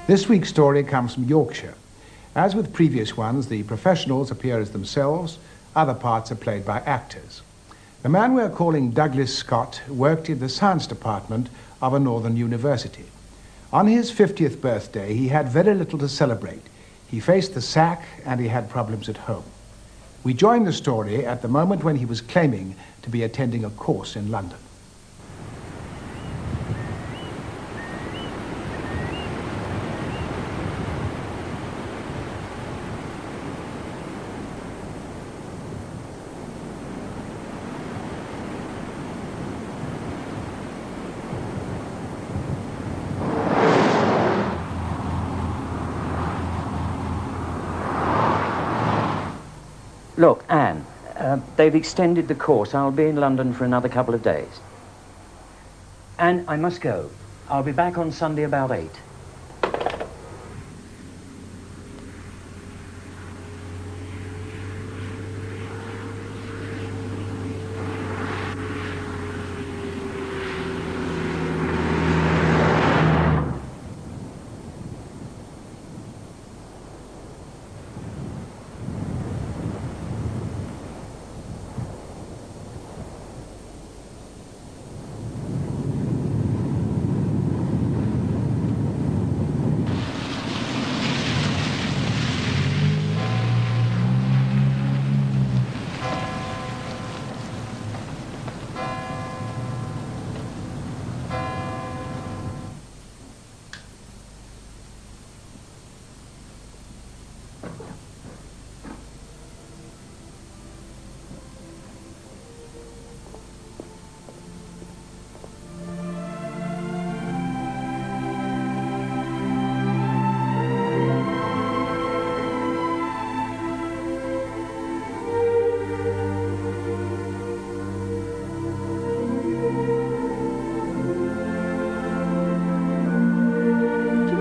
This week's story comes from Yorkshire. As with previous ones, the professionals appear as themselves, other parts are played by actors. The man we're calling Douglas Scott worked in the science department of a northern university. On his 50th birthday, he had very little to celebrate. He faced the sack and he had problems at home. We join the story at the moment when he was claiming to be attending a course in London. Look, Anne, they've extended the course. I'll be in London for another couple of days. Anne, I must go. I'll be back on Sunday about 8.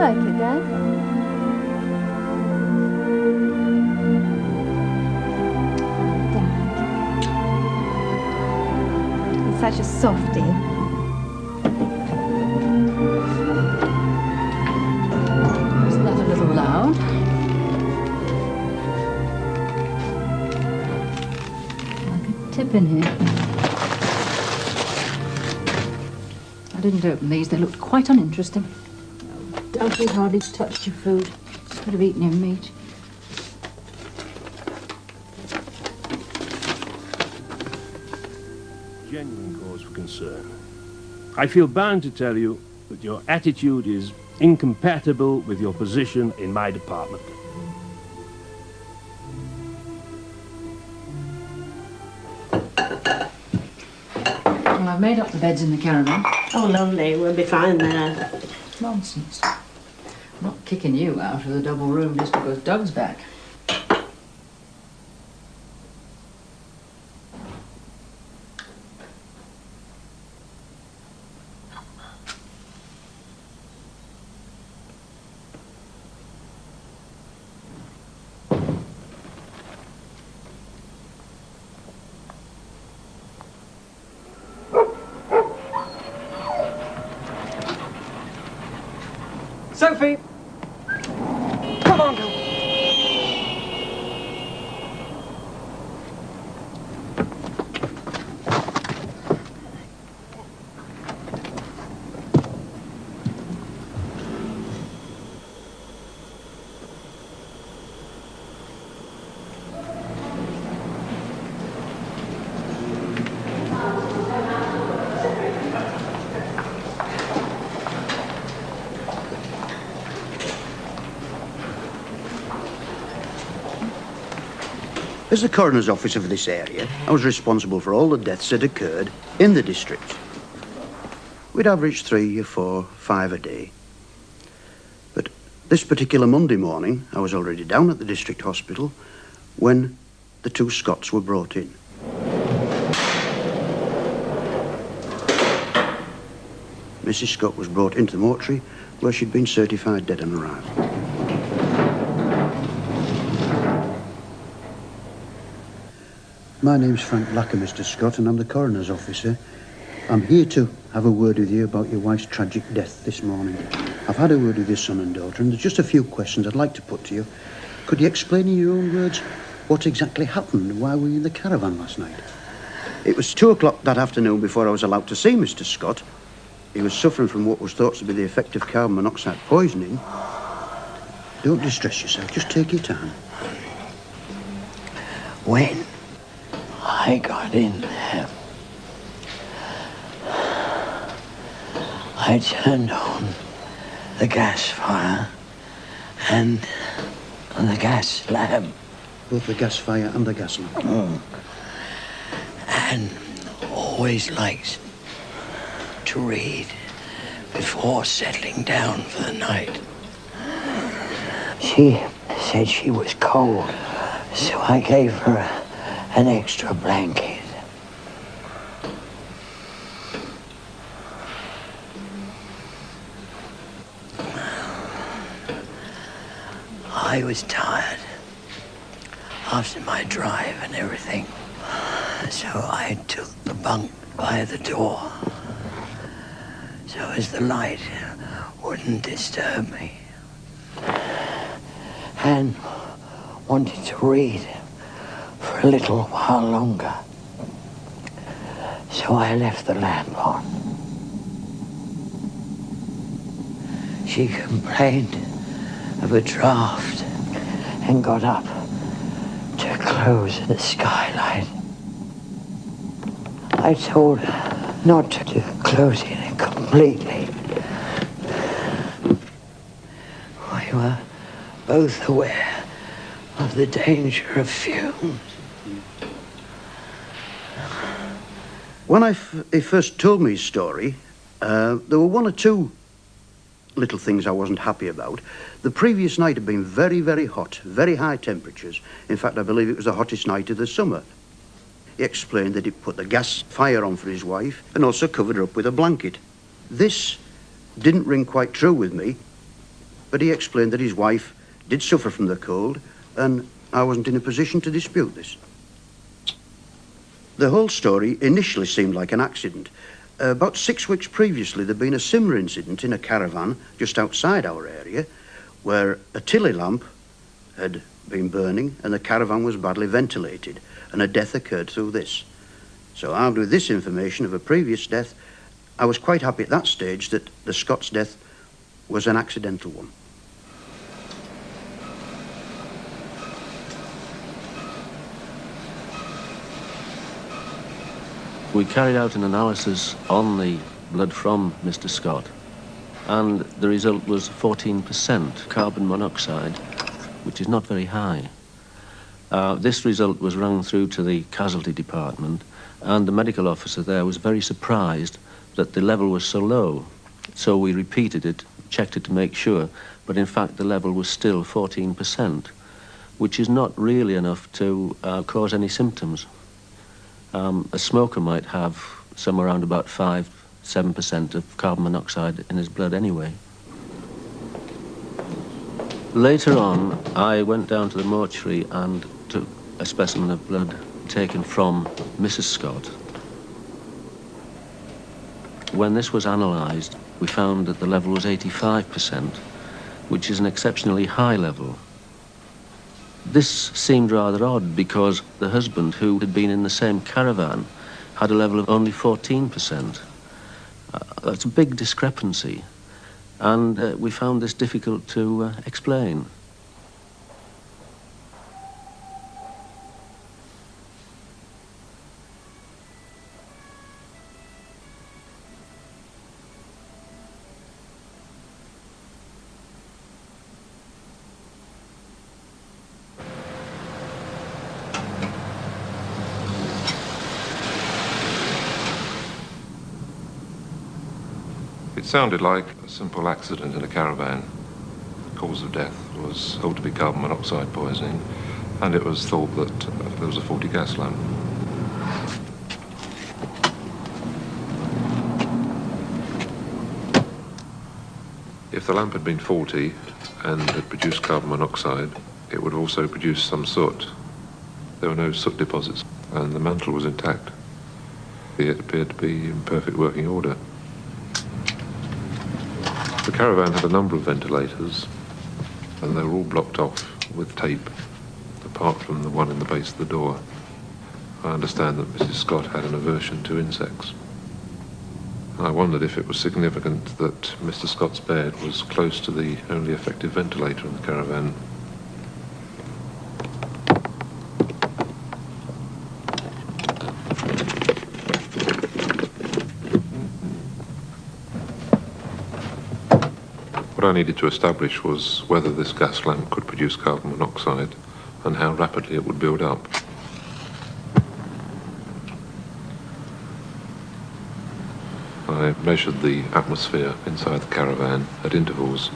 Like it, Dad? Dad. He's such a softie. Isn't that a little loud? Like a tip in here. I didn't open these. They looked quite uninteresting. Doubt you hardly touched your food. Could have eaten your meat. Genuine cause for concern. I feel bound to tell you that your attitude is incompatible with your position in my department. Well, I've made up the beds in the caravan. Oh, lovely. We'll be fine there. Nonsense. I'm not kicking you out of the double room just because Doug's back. Sophie! Come on, girl. As the coroner's officer for this area, I was responsible for all the deaths that occurred in the district. We'd average 3 or 4, 5 a day. But this particular Monday morning, I was already down at the district hospital when the 2 Scots were brought in. Mrs. Scott was brought into the mortuary where she'd been certified dead on arrival. My name's Frank Blacker, Mr. Scott, and I'm the coroner's officer. I'm here to have a word with you about your wife's tragic death this morning. I've had a word with your son and daughter, and there's just a few questions I'd like to put to you. Could you explain in your own words what exactly happened while we were in the caravan last night? It was 2 o'clock that afternoon before I was allowed to see Mr. Scott. He was suffering from what was thought to be the effect of carbon monoxide poisoning. Don't distress yourself, just take your time. When I got in there, I turned on the gas fire and the gas lamp. Both the gas fire and the gas lamp. And always liked to read before settling down for the night. She said she was cold, so I gave her an extra blanket. I was tired after my drive and everything, so I took the bunk by the door so as the light wouldn't disturb me, and wanted to read for a little while longer, so I left the lamp on. She complained of a draft and got up to close the skylight. I told her not to close it completely. We were both aware of the danger of fumes. When he first told me his story, there were 1 or 2 little things I wasn't happy about. The previous night had been very, very hot, very high temperatures. In fact, I believe it was the hottest night of the summer. He explained that he put the gas fire on for his wife and also covered her up with a blanket. This didn't ring quite true with me, but he explained that his wife did suffer from the cold, and I wasn't in a position to dispute this. The whole story initially seemed like an accident. About 6 weeks previously, there'd been a similar incident in a caravan just outside our area, where a tilly lamp had been burning and the caravan was badly ventilated, and a death occurred through this. So armed with this information of a previous death, I was quite happy at that stage that the Scott's death was an accidental one. We carried out an analysis on the blood from Mr. Scott, and the result was 14% carbon monoxide, which is not very high. This result was rung through to the casualty department, and the medical officer there was very surprised that the level was so low. So we repeated it, checked it to make sure, but in fact the level was still 14%, which is not really enough to cause any symptoms. A smoker might have somewhere around about 5-7% of carbon monoxide in his blood anyway. Later on, I went down to the mortuary and took a specimen of blood taken from Mrs. Scott. When this was analysed, we found that the level was 85%, which is an exceptionally high level. This seemed rather odd because the husband, who had been in the same caravan, had a level of only 14%. That's a big discrepancy, and we found this difficult to explain. It sounded like a simple accident in a caravan. The cause of death was thought to be carbon monoxide poisoning, and it was thought that there was a faulty gas lamp. If the lamp had been faulty and had produced carbon monoxide, it would also produce some soot. There were no soot deposits, and the mantle was intact. It appeared to be in perfect working order. The caravan had a number of ventilators, and they were all blocked off with tape, apart from the one in the base of the door. I understand that Mrs. Scott had an aversion to insects. I wondered if it was significant that Mr. Scott's bed was close to the only effective ventilator in the caravan. What I needed to establish was whether this gas lamp could produce carbon monoxide and how rapidly it would build up. I measured the atmosphere inside the caravan at intervals.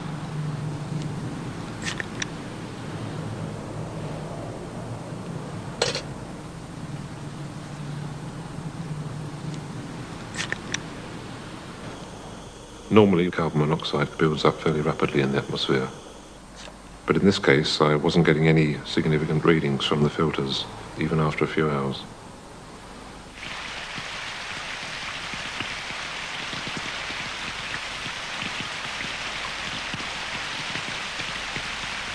Normally, carbon monoxide builds up fairly rapidly in the atmosphere. But in this case, I wasn't getting any significant readings from the filters, even after a few hours.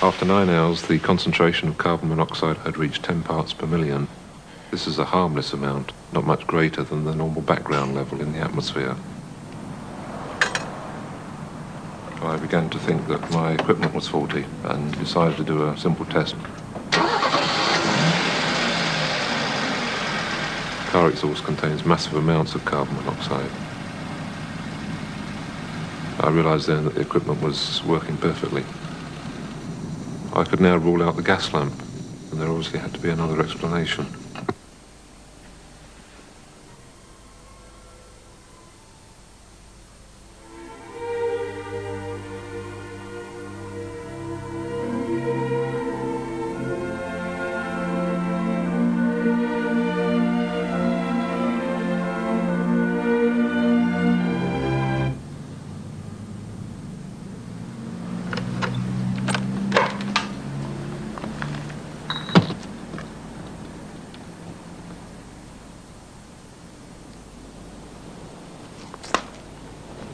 After 9 hours, the concentration of carbon monoxide had reached 10 parts per million. This is a harmless amount, not much greater than the normal background level in the atmosphere. I began to think that my equipment was faulty and decided to do a simple test. Car exhaust contains massive amounts of carbon monoxide. I realised then that the equipment was working perfectly. I could now rule out the gas lamp, and there obviously had to be another explanation.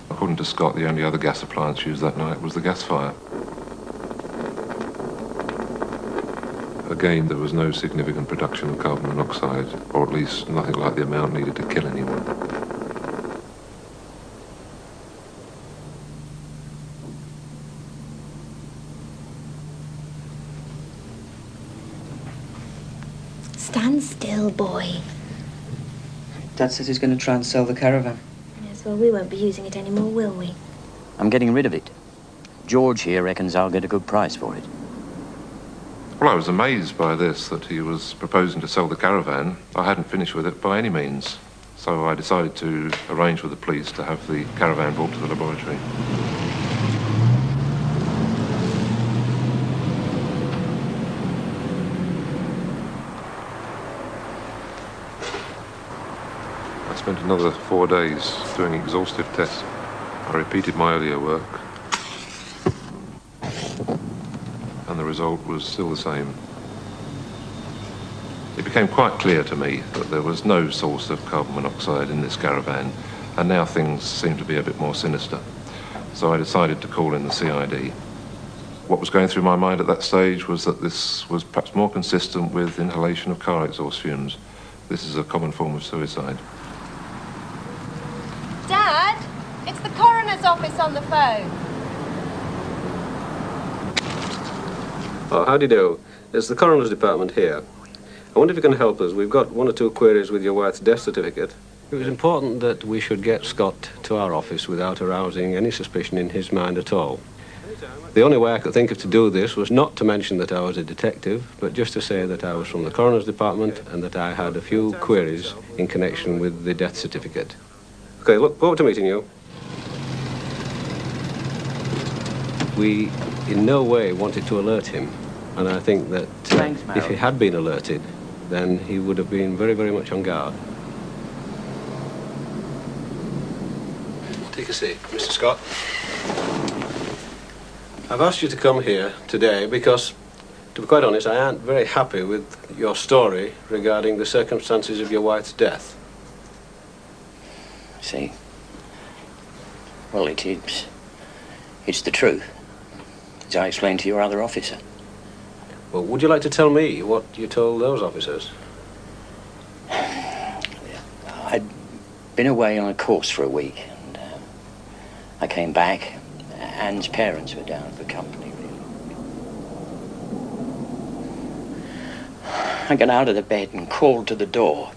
According to Scott, the only other gas appliance used that night was the gas fire. Again, there was no significant production of carbon monoxide, or at least nothing like the amount needed to kill anyone. Stand still, boy. Dad says he's going to try and sell the caravan. Yes, well, we won't be using it anymore, will we? I'm getting rid of it. George here reckons I'll get a good price for it. Well, I was amazed by this, that he was proposing to sell the caravan. I hadn't finished with it by any means. So I decided to arrange with the police to have the caravan brought to the laboratory. I spent another 4 days doing exhaustive tests. I repeated my earlier work, and the result was still the same. It became quite clear to me that there was no source of carbon monoxide in this caravan, and now things seemed to be a bit more sinister. So I decided to call in the CID. What was going through my mind at that stage was that this was perhaps more consistent with inhalation of car exhaust fumes. This is a common form of suicide. Dad, it's the coroner's office on the phone. Oh, how do you do? It's the coroner's department here. I wonder if you can help us. We've got 1 or 2 queries with your wife's death certificate. It was important that we should get Scott to our office without arousing any suspicion in his mind at all. The only way I could think of to do this was not to mention that I was a detective, but just to say that I was from the coroner's department and that I had a few queries in connection with the death certificate. Okay, look forward to meeting you. We in no way wanted to alert him, and I think that if he had been alerted, then he would have been very, very much on guard. Take a seat, Mr. Scott. I've asked you to come here today because, to be quite honest, I aren't very happy with your story regarding the circumstances of your wife's death. See? Well, it It's the truth, as I explained to your other officer. Well, would you like to tell me what you told those officers? I'd been away on a course for a week, and I came back. Anne's parents were down for company, really. I got out of the bed and crawled to the door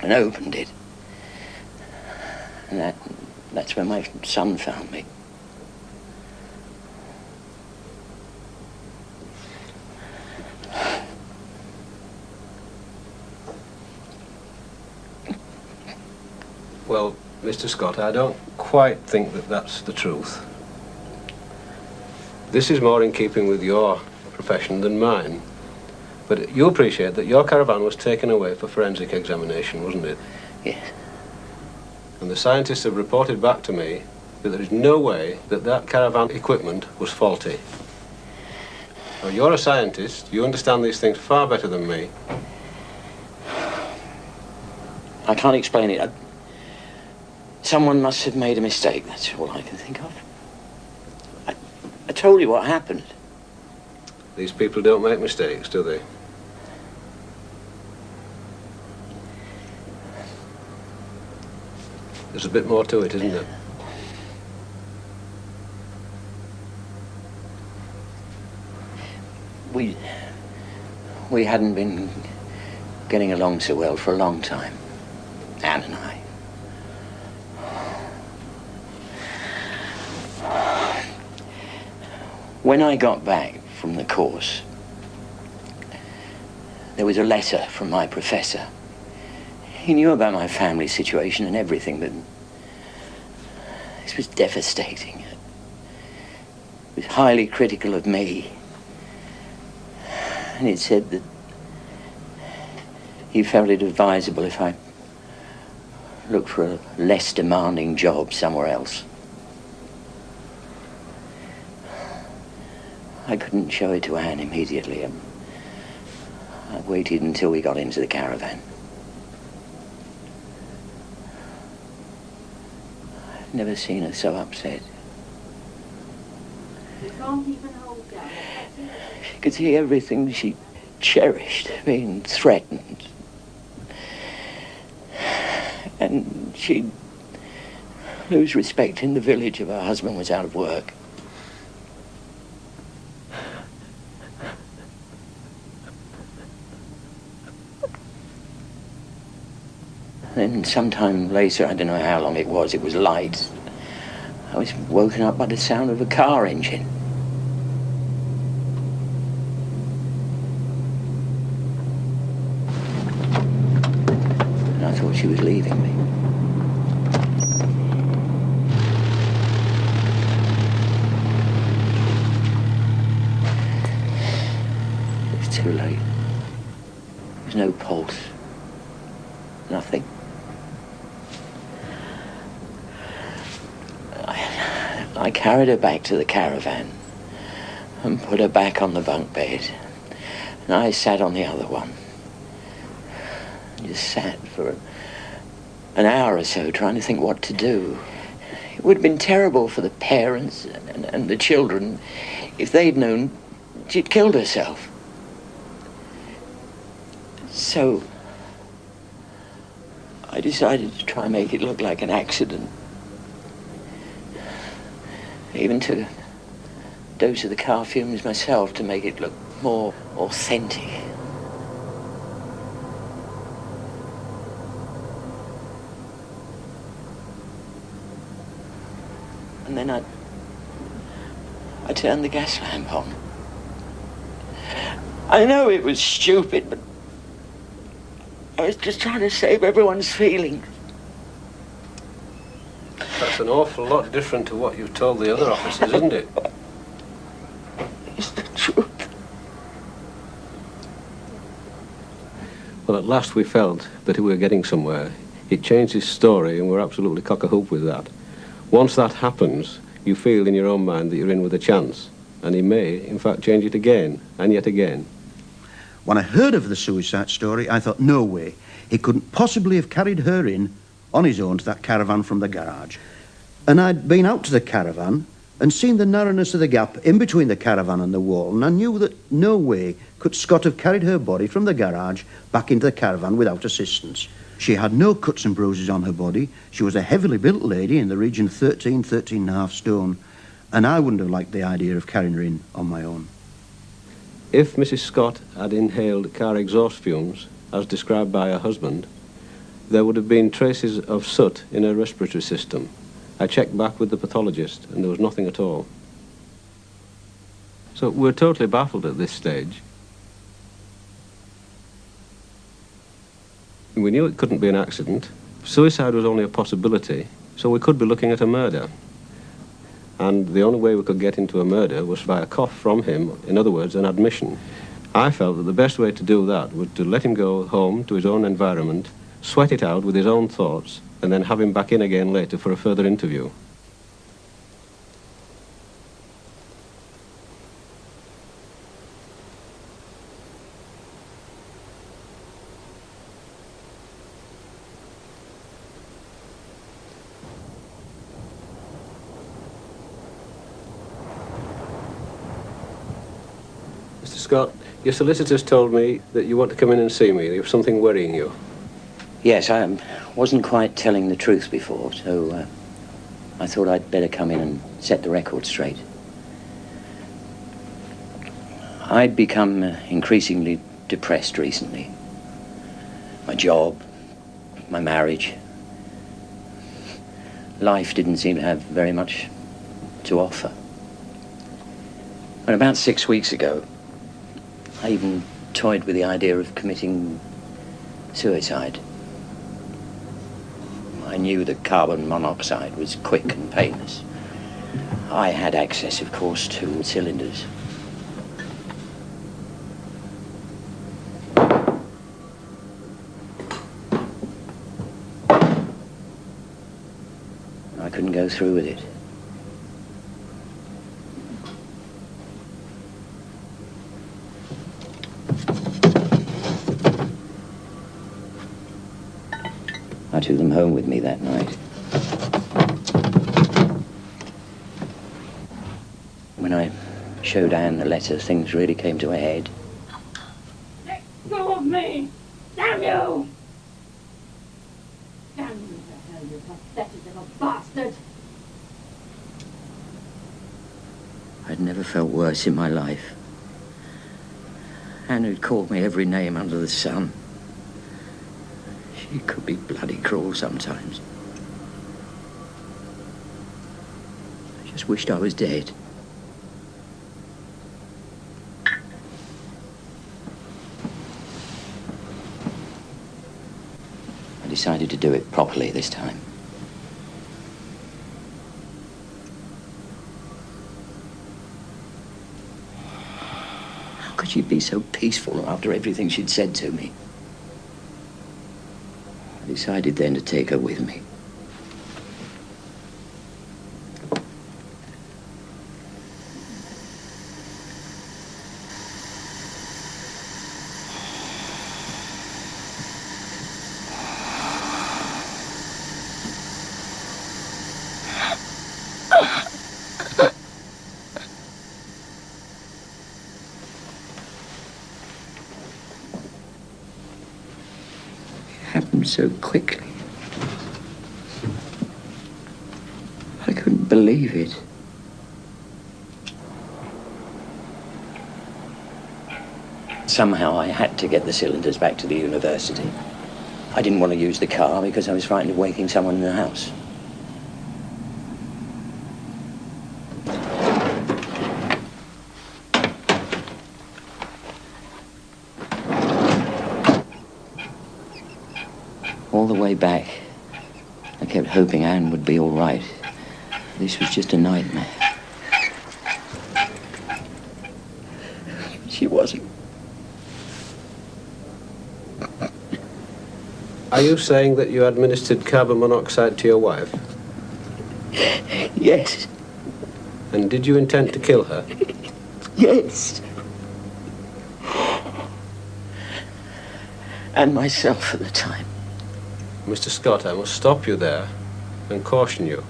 and opened it. And that's when my son found me. Well, Mr. Scott, I don't quite think that that's the truth. This is more in keeping with your profession than mine. But you appreciate that your caravan was taken away for forensic examination, wasn't it? Yes. And the scientists have reported back to me that there is no way that that caravan equipment was faulty. Now, you're a scientist. You understand these things far better than me. I can't explain it. Someone must have made a mistake. That's all I can think of. I told you what happened. These people don't make mistakes, do they? There's a bit more to it, isn't there? We hadn't been getting along so well for a long time, Anne and I. When I got back from the course, there was a letter from my professor. He knew about my family situation and everything, but this was devastating. He was highly critical of me. And it said that he felt it advisable if I looked for a less demanding job somewhere else. I couldn't show it to Anne immediately. I waited until we got into the caravan. I've never seen her so upset. You can't even hold down. She could see everything she cherished being threatened. And she'd lose respect in the village if her husband was out of work. Then sometime later, I don't know how long it was light. I was woken up by the sound of a car engine. And I thought she was leaving me. It was too late. There was no pulse. Nothing. I carried her back to the caravan and put her back on the bunk bed. And I sat on the other one. Just sat for an hour or so trying to think what to do. It would have been terrible for the parents and the children if they'd known she'd killed herself. So I decided to try and make it look like an accident. Even took a dose of the car fumes myself to make it look more authentic. And then I turned the gas lamp on. I know it was stupid, but I was just trying to save everyone's feelings. That's an awful lot different to what you've told the other officers, isn't it? It's the truth. Well, at last we felt that we were getting somewhere. It changed his story, and we're absolutely cock-a-hoop with that. Once that happens, you feel in your own mind that you're in with a chance, and he may, in fact, change it again, and yet again. When I heard of the suicide story, I thought, no way. He couldn't possibly have carried her in on his own to that caravan from the garage. And I'd been out to the caravan and seen the narrowness of the gap in between the caravan and the wall, and I knew that no way could Scott have carried her body from the garage back into the caravan without assistance. She had no cuts and bruises on her body. She was a heavily built lady in the region of 13 and a half stone, and I wouldn't have liked the idea of carrying her in on my own. If Mrs. Scott had inhaled car exhaust fumes, as described by her husband, there would have been traces of soot in her respiratory system. I checked back with the pathologist, and there was nothing at all. So we're totally baffled at this stage. We knew it couldn't be an accident. Suicide was only a possibility, so we could be looking at a murder. And the only way we could get into a murder was by a cough from him, in other words, an admission. I felt that the best way to do that was to let him go home to his own environment, sweat it out with his own thoughts, and then have him back in again later for a further interview. Mr. Scott, your solicitors told me that you want to come in and see me. You have something worrying you. Yes, I wasn't quite telling the truth before, so I thought I'd better come in and set the record straight. I'd become increasingly depressed recently. My job, my marriage. Life didn't seem to have very much to offer. And about 6 weeks ago, I even toyed with the idea of committing suicide. I knew that carbon monoxide was quick and painless. I had access, of course, to cylinders. I couldn't go through with it. I took them home with me that night. When I showed Anne the letter, things really came to a head. Let go of me! Damn you! Damn you to hell, you pathetic little bastard! I'd never felt worse in my life. Anne had called me every name under the sun. She could be bloody cruel sometimes. I just wished I was dead. I decided to do it properly this time. How could she be so peaceful after everything she'd said to me? I decided then to take her with me. Happened so quickly. I couldn't believe it. Somehow I had to get the cylinders back to the university. I didn't want to use the car because I was frightened of waking someone in the house. All the way back, I kept hoping Anne would be all right. This was just a nightmare. She wasn't. Are you saying that you administered carbon monoxide to your wife? Yes. And did you intend to kill her? Yes. And myself at the time. Mr. Scott, I must stop you there and caution you.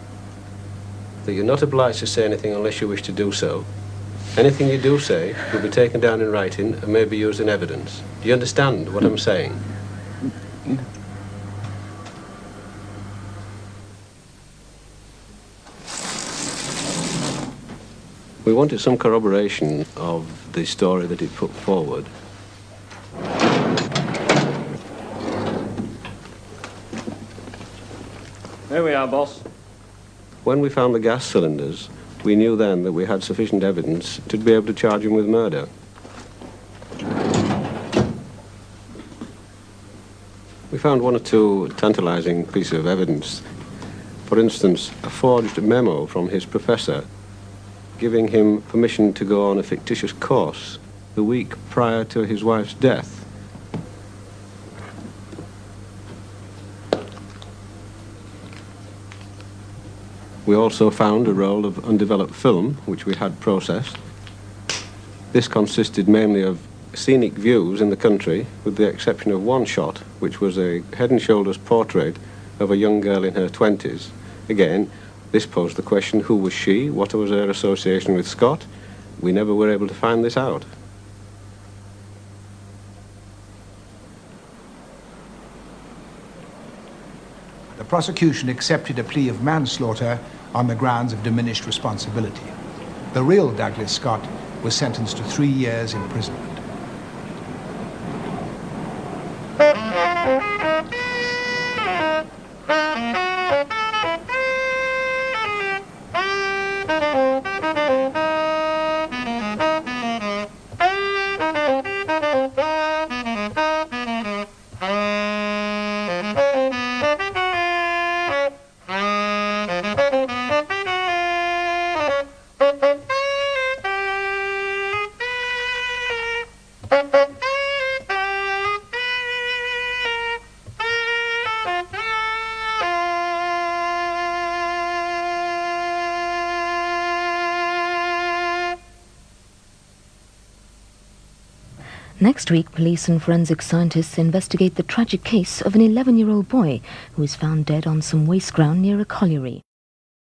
that you're not obliged to say anything unless you wish to do so. Anything you do say will be taken down in writing and may be used in evidence. Do you understand what I'm saying? We wanted some corroboration of the story that he put forward. Here we are, boss. When we found the gas cylinders, we knew then that we had sufficient evidence to be able to charge him with murder. We found one or two tantalizing pieces of evidence. For instance, a forged memo from his professor giving him permission to go on a fictitious course the week prior to his wife's death. We also found a roll of undeveloped film, which we had processed. This consisted mainly of scenic views in the country, with the exception of one shot, which was a head and shoulders portrait of a young girl in her 20s. Again, this posed the question, who was she? What was her association with Scott? We never were able to find this out. The prosecution accepted a plea of manslaughter on the grounds of diminished responsibility. The real Douglas Scott was sentenced to 3 years imprisonment. Next week, police and forensic scientists investigate the tragic case of an 11-year-old boy who was found dead on some waste ground near a colliery.